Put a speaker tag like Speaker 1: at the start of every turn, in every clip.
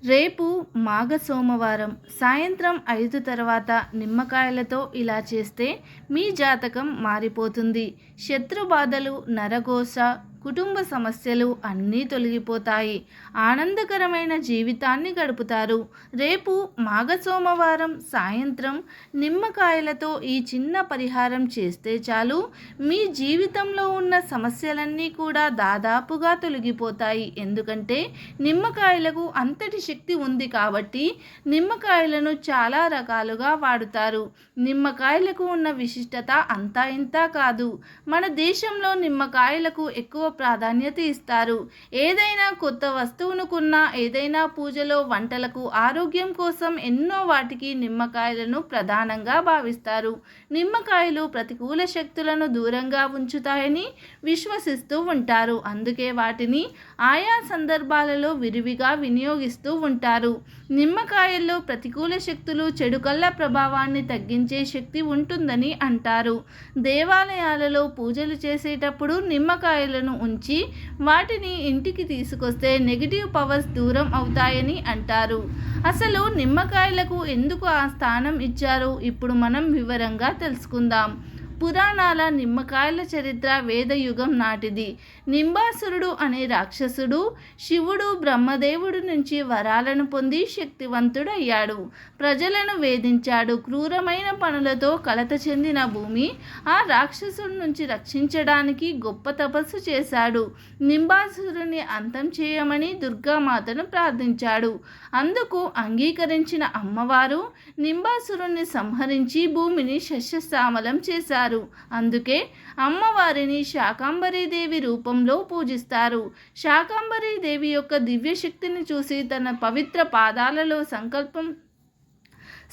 Speaker 1: రేపు మాఘ సోమవారం సాయంత్రం 5 తర్వాత నిమ్మకాయలతో ఇలా చేస్తే మీ జాతకం మారిపోతుంది. శత్రు బాధలు, నరఘోష, కుటుంబ సమస్యలు అన్నీ తొలగిపోతాయి. ఆనందకరమైన జీవితాన్ని గడుపుతారు. రేపు మాఘ సోమవారం సాయంత్రం నిమ్మకాయలతో ఈ చిన్న పరిహారం చేస్తే చాలు, మీ జీవితంలో ఉన్న సమస్యలన్నీ కూడా దాదాపుగా తొలగిపోతాయి. ఎందుకంటే నిమ్మకాయలకు అంతటి శక్తి ఉంది కాబట్టి నిమ్మకాయలను చాలా రకాలుగా వాడుతారు. నిమ్మకాయలకు ఉన్న విశిష్టత అంతా ఇంతా కాదు. మన దేశంలో నిమ్మకాయలకు ఎక్కువ ప్రాధాన్యత ఇస్తారు. ఏదైనా కొత్త వస్తువును కొన్నా, ఏదైనా పూజలో, వంటలకు, ఆరోగ్యం కోసం ఎన్నో వాటికి నిమ్మకాయలను ప్రధానంగా భావిస్తారు. నిమ్మకాయలు ప్రతికూల శక్తులను దూరంగా ఉంచుతాయని విశ్వసిస్తూ ఉంటారు. అందుకే వాటిని ఆయా సందర్భాలలో విరివిగా వినియోగిస్తూ ఉంటారు. నిమ్మకాయల్లో ప్రతికూల శక్తులు, చెడు కళ్ళ ప్రభావాన్ని తగ్గించే శక్తి ఉంటుందని అంటారు. దేవాలయాలలో పూజలు చేసేటప్పుడు నిమ్మకాయలను ఉంచి వాటిని ఇంటికి తీసుకొస్తే నెగిటివ్ పవర్స్ దూరం అవుతాయని అంటారు. అసలు నిమ్మకాయలకు ఎందుకు ఆ స్థానం ఇచ్చారో ఇప్పుడు మనం వివరంగా తెలుసుకుందాం. పురాణాల నిమ్మకాయల చరిత్ర వేదయుగం నాటిది. నింబాసురుడు అనే రాక్షసుడు శివుడు బ్రహ్మదేవుడి నుంచి వరాలను పొంది శక్తివంతుడయ్యాడు. ప్రజలను వేధించాడు. క్రూరమైన పనులతో కలత చెందిన భూమి ఆ రాక్షసుడి నుంచి రక్షించడానికి గొప్ప తపస్సు చేశాడు. నింబాసురుని అంతం చేయమని దుర్గామాతను ప్రార్థించాడు. అందుకు అంగీకరించిన అమ్మవారు నింబాసురుణ్ణి సంహరించి భూమిని సస్యశ్యామలం చేశారు. అందుకే అమ్మవారిని శాకంబరీదేవి రూపంలో పూజిస్తారు. శాకంబరీదేవి యొక్క దివ్యశక్తిని చూసి తన పవిత్ర పాదాలలో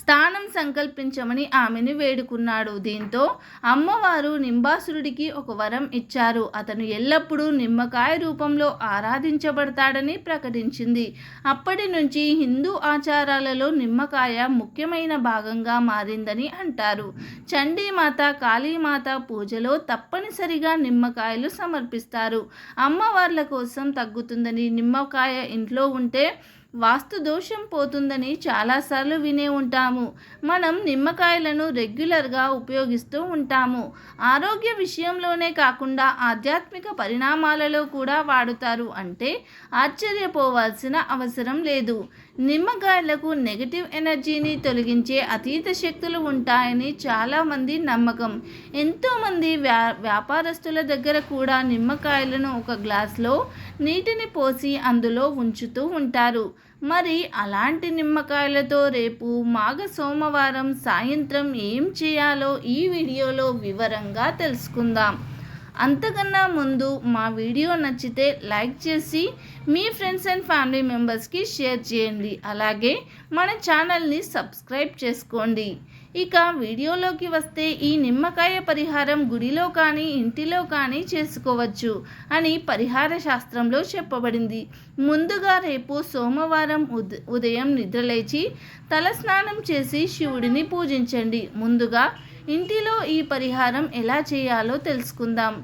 Speaker 1: స్థానం సంకల్పించమని ఆమెను వేడుకున్నాడు. దీంతో అమ్మవారు నింబాసురుడికి ఒక వరం ఇచ్చారు. అతను ఎల్లప్పుడూ నిమ్మకాయ రూపంలో ఆరాధించబడతాడని ప్రకటించింది. అప్పటి నుంచి హిందూ ఆచారాలలో నిమ్మకాయ ముఖ్యమైన భాగంగా మారిందని అంటారు. చండీమాత, కాళీమాత పూజలో తప్పనిసరిగా నిమ్మకాయలు సమర్పిస్తారు. అమ్మవార్ల కోసం తగ్గుతుందని, నిమ్మకాయ ఇంట్లో ఉంటే వాస్తు దోషం పోతుందని చాలాసార్లు వినే ఉంటాము. మనం నిమ్మకాయలను రెగ్యులర్గా ఉపయోగిస్తూ ఉంటాము. ఆరోగ్య విషయంలోనే కాకుండా ఆధ్యాత్మిక పరిణామాలలో కూడా వాడుతారు అంటే ఆశ్చర్యపోవాల్సిన అవసరం లేదు. నిమ్మకాయలకు నెగటివ్ ఎనర్జీని తొలగించే అతీత శక్తులు ఉంటాయని చాలామంది నమ్మకం. ఎంతోమంది వ్యాపారస్తుల దగ్గర కూడా నిమ్మకాయలను ఒక గ్లాస్లో నీటిని పోసి అందులో ఉంచుతూ ఉంటారు. మరి అలాంటి నిమ్మకాయలతో రేపు మాఘ సోమవారం సాయంత్రం ఏం చేయాలో ఈ వీడియోలో వివరంగా తెలుసుకుందాం. అంతకన్నా ముందు మా వీడియో నచ్చితే లైక్ చేసి మీ ఫ్రెండ్స్ అండ్ ఫ్యామిలీ మెంబర్స్కి షేర్ చేయండి. అలాగే మన ఛానల్ని సబ్స్క్రైబ్ చేసుకోండి. ఇక వీడియోలోకి వస్తే, ఈ నిమ్మకాయ పరిహారం గుడిలో కానీ ఇంటిలో కానీ చేసుకోవచ్చు అని పరిహార శాస్త్రంలో చెప్పబడింది. ముందుగా రేపు సోమవారం ఉదయం నిద్రలేచి తలస్నానం చేసి శివుడిని పూజించండి. ముందుగా ఇంటిలో ఈ పరిహారం ఎలా చేయాలో తెలుసుకుందాం.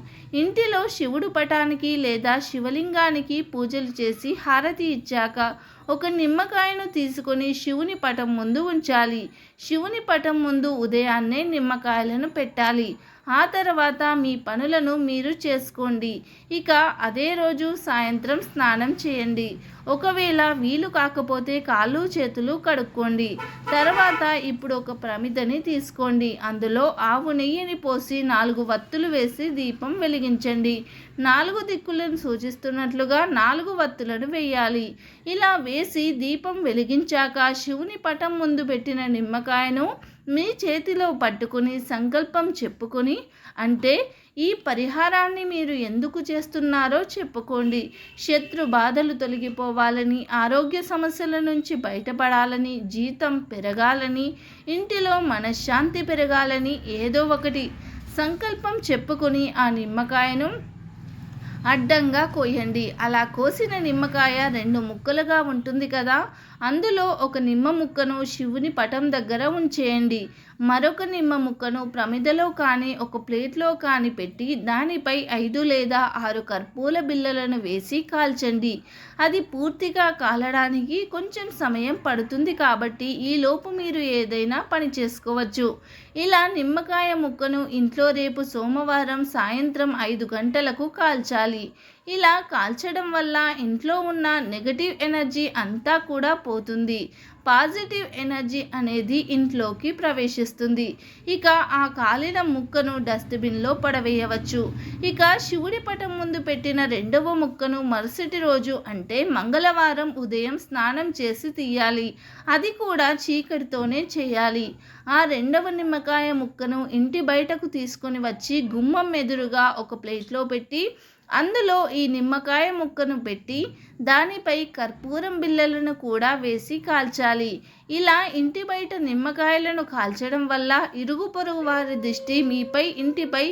Speaker 1: ఇంటిలో శివుడు పటానికి లేదా శివలింగానికి పూజలు చేసి హారతి ఇచ్చాక ఒక నిమ్మకాయను తీసుకొని శివుని పటం ముందు ఉంచాలి. శివుని పటం ముందు ఉదయాన్నే నిమ్మకాయలను పెట్టాలి. ఆ తర్వాత మీ పనులను మీరు చేసుకోండి. ఇక అదే రోజు సాయంత్రం స్నానం చేయండి. ఒకవేళ వీలు కాకపోతే కాళ్ళు చేతులు కడుక్కోండి. తర్వాత ఇప్పుడు ఒక ప్రమిదని తీసుకోండి. అందులో ఆవు నెయ్యిని పోసి 4 వత్తులు వేసి దీపం వెలిగించండి. 4 దిక్కులను సూచిస్తున్నట్లుగా 4 వత్తులను వేయాలి. ఇలా వేసి దీపం వెలిగించాక శివుని పటం ముందు పెట్టిన నిమ్మకాయను మీ చేతిలో పట్టుకుని సంకల్పం చెప్పుకొని, అంటే ఈ పరిహారాన్ని మీరు ఎందుకు చేస్తున్నారో చెప్పుకోండి. శత్రు బాధలు తొలగిపోవాలని, ఆరోగ్య సమస్యల నుంచి బయటపడాలని, జీతం పెరగాలని, ఇంటిలో మనశ్శాంతి పెరగాలని ఏదో ఒకటి సంకల్పం చెప్పుకొని ఆ నిమ్మకాయను అడ్డంగా కోయండి. అలా కోసిన నిమ్మకాయ 2 ముక్కలుగా ఉంటుంది కదా, అందులో ఒక నిమ్మ ముక్కను శివుని పటం దగ్గర ఉంచేయండి. మరొక నిమ్మ ముక్కను ప్రమిదలో కానీ ఒక ప్లేట్లో కానీ పెట్టి దానిపై 5 లేదా 6 కర్పూర బిళ్ళలను వేసి కాల్చండి. అది పూర్తిగా కాలడానికి కొంచెం సమయం పడుతుంది కాబట్టి ఈలోపు మీరు ఏదైనా పని చేసుకోవచ్చు. ఇలా నిమ్మకాయ ముక్కను ఇంట్లో రేపు సోమవారం సాయంత్రం 5 గంటలకు కాల్చాలి. ఇలా కాల్చడం వల్ల ఇంట్లో ఉన్న నెగటివ్ ఎనర్జీ అంతా కూడా పోతుంది. పాజిటివ్ ఎనర్జీ అనేది ఇంట్లోకి ప్రవేశిస్తుంది. ఇక ఆ కాలిన ముక్కను డస్ట్బిన్లో పడవేయవచ్చు. ఇక శివుడి పటం ముందు పెట్టిన రెండవ ముక్కను మరుసటి రోజు అంటే మంగళవారం ఉదయం స్నానం చేసి తీయాలి. అది కూడా చీకటితోనే చేయాలి. ఆ రెండవ నిమ్మకాయ ముక్కను ఇంటి బయటకు తీసుకొని వచ్చి గుమ్మం ఎదురుగా ఒక ప్లేట్లో పెట్టి అందులో ఈ నిమ్మకాయ ముక్కను పెట్టి దానిపై కర్పూరం బిళ్ళలను కూడా వేసి కాల్చాలి. ఇలా ఇంటి బయట నిమ్మకాయలను కాల్చడం వల్ల ఇరుగు పొరుగు వారి దృష్టి మీపై ఇంటిపై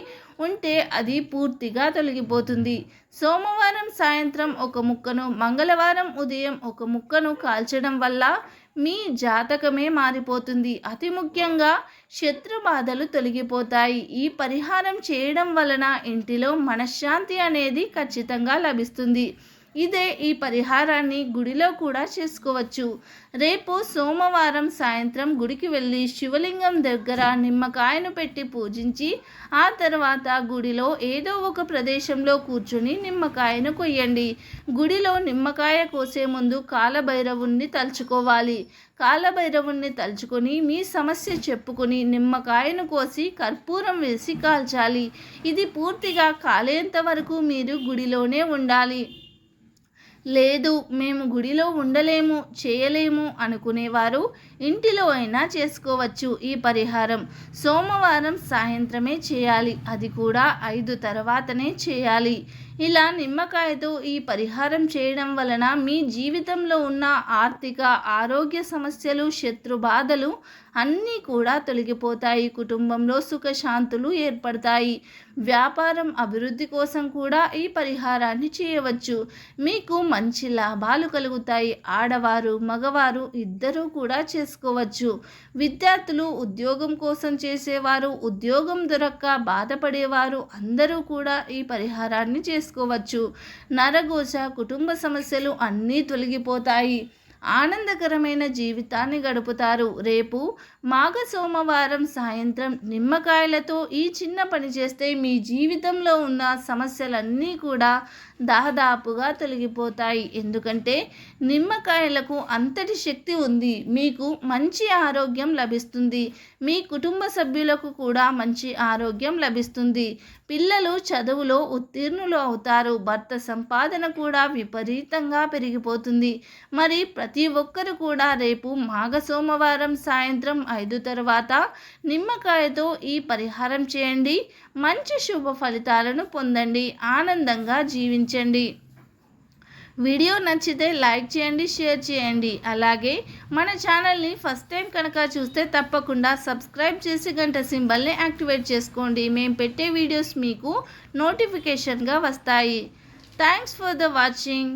Speaker 1: ఉంటే అది పూర్తిగా తొలగిపోతుంది. సోమవారం సాయంత్రం ఒక ముక్కను, మంగళవారం ఉదయం ఒక ముక్కను కాల్చడం వల్ల మీ జాతకమే మారిపోతుంది. అతి ముఖ్యంగా శత్రు బాధలు తొలగిపోతాయి. ఈ పరిహారం చేయడం వలన ఇంటిలో మనశ్శాంతి అనేది ఖచ్చితంగా లభిస్తుంది. ఇదే ఈ పరిహారాన్ని గుడిలో కూడా చేసుకోవచ్చు. రేపు సోమవారం సాయంత్రం గుడికి వెళ్ళి శివలింగం దగ్గర నిమ్మకాయను పెట్టి పూజించి ఆ తర్వాత గుడిలో ఏదో ఒక ప్రదేశంలో కూర్చుని నిమ్మకాయను కొయ్యండి. గుడిలో నిమ్మకాయ కోసే ముందు కాలభైరవుణ్ణి తలుచుకోవాలి. కాలభైరవుణ్ణి తలుచుకొని మీ సమస్య చెప్పుకొని నిమ్మకాయను కోసి కర్పూరం వేసి కాల్చాలి. ఇది పూర్తిగా కాలేంత వరకు మీరు గుడిలోనే ఉండాలి. లేదు మేము గుడిలో ఉండలేము, చేయలేము అనుకునేవారు ఇంటిలో అయినా చేసుకోవచ్చు. ఈ పరిహారం సోమవారం సాయంత్రమే చేయాలి. అది కూడా 5 తర్వాతనే చేయాలి. ఇలా నిమ్మకాయతో ఈ పరిహారం చేయడం వలన మీ జీవితంలో ఉన్న ఆర్థిక, ఆరోగ్య సమస్యలు, శత్రు బాధలు అన్నీ కూడా తొలగిపోతాయి. కుటుంబంలో సుఖశాంతులు ఏర్పడతాయి. వ్యాపారం అభివృద్ధి కోసం కూడా ఈ పరిహారాన్ని చేయవచ్చు. మీకు మంచి లాభాలు కలుగుతాయి. ఆడవారు, మగవారు ఇద్దరూ కూడా చేసుకోవచ్చు. విద్యార్థులు, ఉద్యోగం కోసం చేసేవారు, ఉద్యోగం దొరక్క బాధపడేవారు అందరూ కూడా ఈ పరిహారాన్ని చేసుకోవచ్చు. నరఘోష, కుటుంబ సమస్యలు అన్నీ తొలగిపోతాయి. ఆనందకరమైన జీవితాన్ని గడుపుతారు. రేపు మాఘ సోమవారం సాయంత్రం నిమ్మకాయలతో ఈ చిన్న పని చేస్తే మీ జీవితంలో ఉన్న సమస్యలన్నీ కూడా దాదాపుగా తొలగిపోతాయి. ఎందుకంటే నిమ్మకాయలకు అంతటి శక్తి ఉంది. మీకు మంచి ఆరోగ్యం లభిస్తుంది. మీ కుటుంబ సభ్యులకు కూడా మంచి ఆరోగ్యం లభిస్తుంది. పిల్లలు చదువులో ఉత్తీర్ణులు అవుతారు. భర్త సంపాదన కూడా విపరీతంగా పెరిగిపోతుంది. మరి ప్రతి ఒక్కరు కూడా రేపు మాఘ సోమవారం సాయంత్రం 5 తర్వాత నిమ్మకాయతో ఈ పరిహారం చేయండి. మంచి శుభ ఫలితాలను పొందండి. ఆనందంగా జీవించండి. వీడియో నచ్చితే లైక్ చేయండి, షేర్ చేయండి. అలాగే మన ఛానల్ని ఫస్ట్ టైం కనుక చూస్తే తప్పకుండా సబ్స్క్రైబ్ చేసి గంట సింబల్ని యాక్టివేట్ చేసుకోండి. మేము పెట్టే వీడియోస్ మీకు నోటిఫికేషన్గా వస్తాయి. Thanks for the watching.